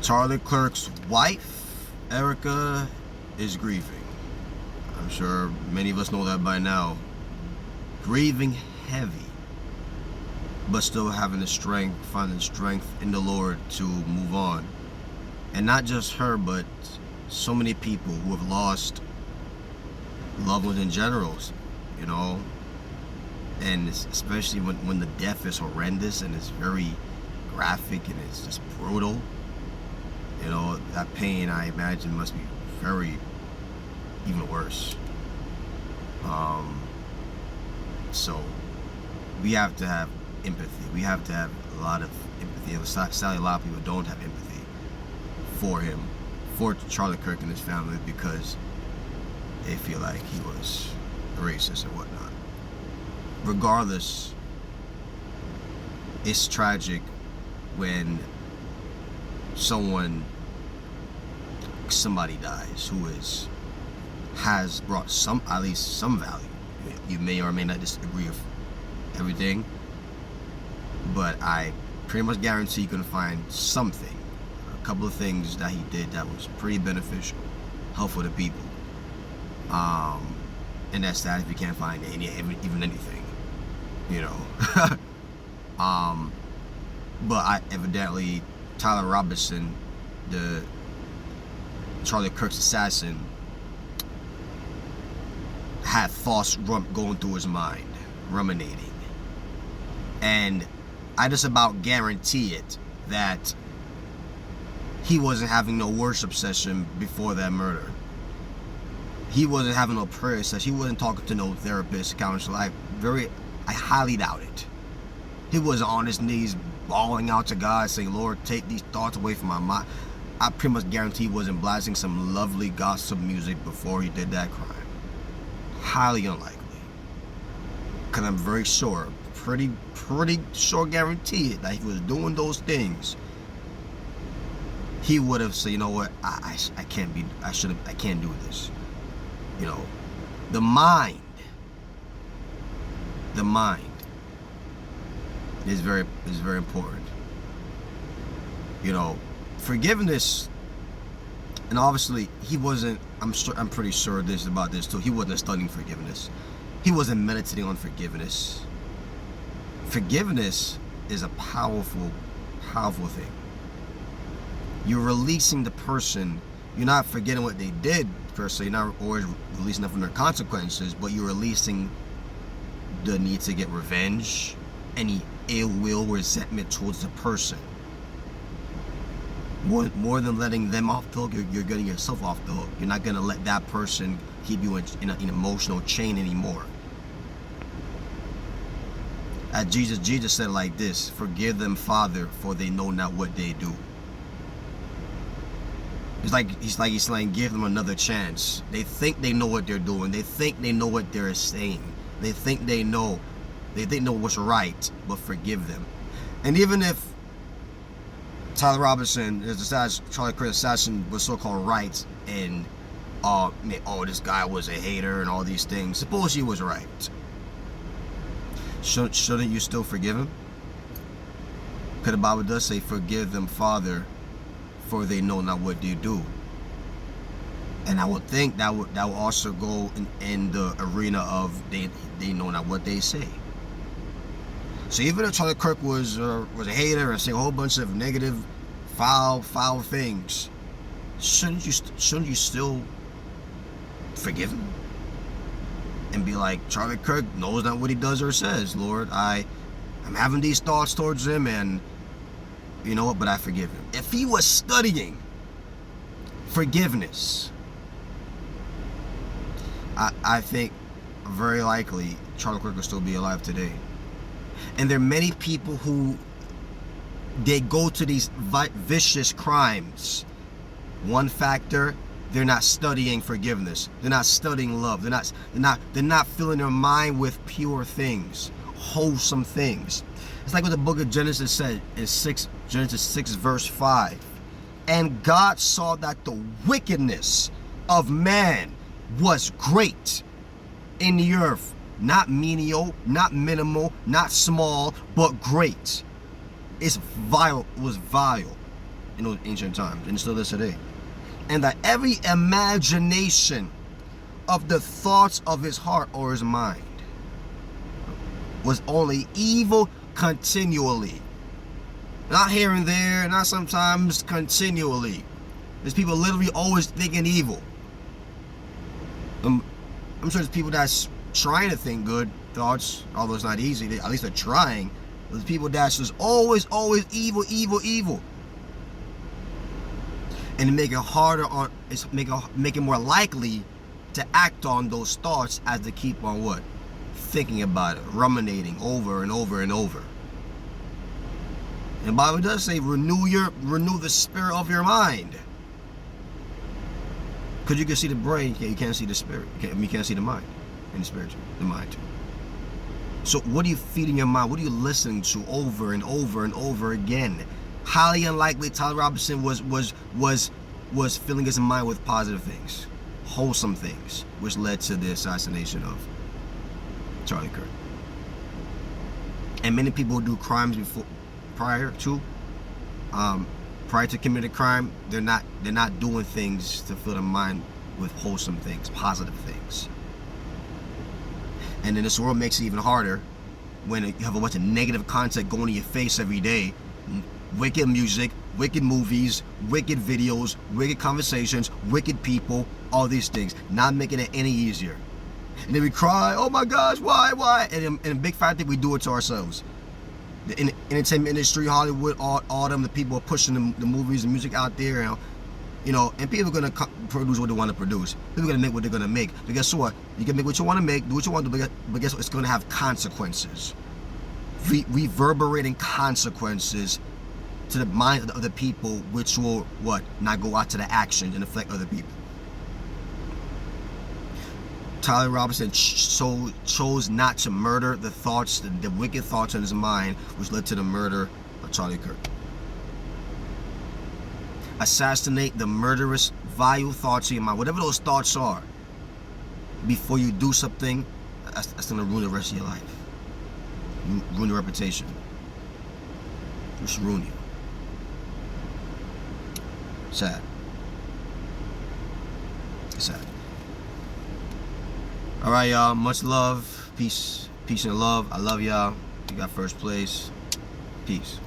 Charlie Kirk's wife, Erica, is grieving. I'm sure many of us know that by now. Grieving heavy, but still having the strength, finding strength in the Lord to move on. And not just her, but so many people who have lost loved ones in general, you know. And especially when the death is horrendous and it's very graphic and it's just brutal. You know, that pain, I imagine, must be very, even worse. So we have to have empathy. We have to have a lot of empathy. And sadly, a lot of people don't have empathy for him, for Charlie Kirk and his family, because they feel like he was racist and whatnot. Regardless, it's tragic when somebody dies who has brought at least some value. You may or may not disagree with everything, but I pretty much guarantee you can find something, a couple of things that he did that was pretty beneficial, helpful to people. And that's that if you can't find even anything, you know. But evidently Tyler Robinson, the Charlie Kirk's assassin, had thoughts going through his mind, ruminating. And I just about guarantee it that he wasn't having no worship session before that murder. He wasn't having no prayer session. He wasn't talking to no therapist, counselor. I highly doubt it. He wasn't on his knees bawling out to God saying, Lord, take these thoughts away from my mind. I pretty much guarantee he wasn't blasting some lovely gospel music before he did that crime. Highly unlikely. Because I'm very sure, pretty sure guarantee it, that he was doing those things, he would have said, you know what, I can't do this. You know, the mind is very important. You know, forgiveness, and obviously he wasn't, I'm pretty sure about this too, he wasn't studying forgiveness. He wasn't meditating on forgiveness. Forgiveness is a powerful thing. You're releasing the person. You're not forgetting what they did per se. You're not always releasing them from their consequences, but you're releasing the need to get revenge, any ill will, resentment towards the person. More than letting them off the hook, you're getting yourself off the hook. You're not going to let that person keep you in an emotional chain anymore. Jesus said it like this: forgive them, Father, for they know not what they do. He's saying, give them another chance. They think they know what they're doing. They think they know what they're saying. They think they know what's right, but forgive them. And even if Tyler Robinson, Charlie Kirk assassin, was so-called right, and this guy was a hater and all these things, suppose he was right, shouldn't you still forgive him? Because the Bible does say, forgive them, Father, for they know not what they do. And I would think that would also go in the arena of they know not what they say. So even if Charlie Kirk was a hater and saying a whole bunch of negative, foul things, shouldn't you still forgive him? And be like, Charlie Kirk knows not what he does or says. Lord, I'm having these thoughts towards him, and you know what, but I forgive him. If he was studying forgiveness, I think very likely Charlie Kirk will still be alive today. And there are many people who, they go to these vicious crimes. One factor, they're not studying forgiveness. They're not studying love. They're not filling their mind with pure things, wholesome things. It's like what the book of Genesis said in Genesis 6 verse 5. And God saw that the wickedness of man was great in the earth. Not menial, not minimal, not small, but great. It's vile. It was vile. in those ancient times, and it still is today. And that every imagination of the thoughts of his heart or his mind was only evil continually. Not here and there, not sometimes, continually. There's people literally always thinking evil. I'm sure there's people that's trying to think good thoughts, although it's not easy. At least they're trying. There's people that's just always evil. And to make it harder on, it's make it more likely to act on those thoughts as they keep on what? Thinking about it, ruminating over and over and over. And the Bible does say, renew the spirit of your mind. Because you can see the brain, you can't see the spirit. You can't see the mind and the spiritual, the mind too. So what are you feeding your mind? What are you listening to over and over and over again? Highly unlikely Tyler Robinson was filling his mind with positive things, wholesome things, which led to the assassination of Charlie Kirk. And many people do crimes prior to committing crime. They're not doing things to fill their mind with wholesome things, positive things. And then this world makes it even harder when you have a bunch of negative content going to your face every day. Wicked music, wicked movies, wicked videos, wicked conversations, wicked people, all these things, not making it any easier. And then we cry, oh my gosh, why? And a big factor, we do it to ourselves. The entertainment industry, Hollywood, all them, the people are pushing the movies and music out there, and people are going to produce what they want to produce. People are going to make what they're going to make. But guess what? You can make what you want to make, do what you want to do, but guess what? It's going to have consequences. Reverberating consequences to the mind of the people, which will, what? Not go out to the actions and affect other people. Tyler Robinson chose not to murder the thoughts, the wicked thoughts in his mind, which led to the murder of Charlie Kirk. Assassinate the murderous, vile thoughts in your mind, whatever those thoughts are, before you do something that's going to ruin the rest of your life. Ruin your reputation. It should ruin you. Sad. Sad. All right, y'all. Much love. Peace and love. I love y'all. You got first place. Peace.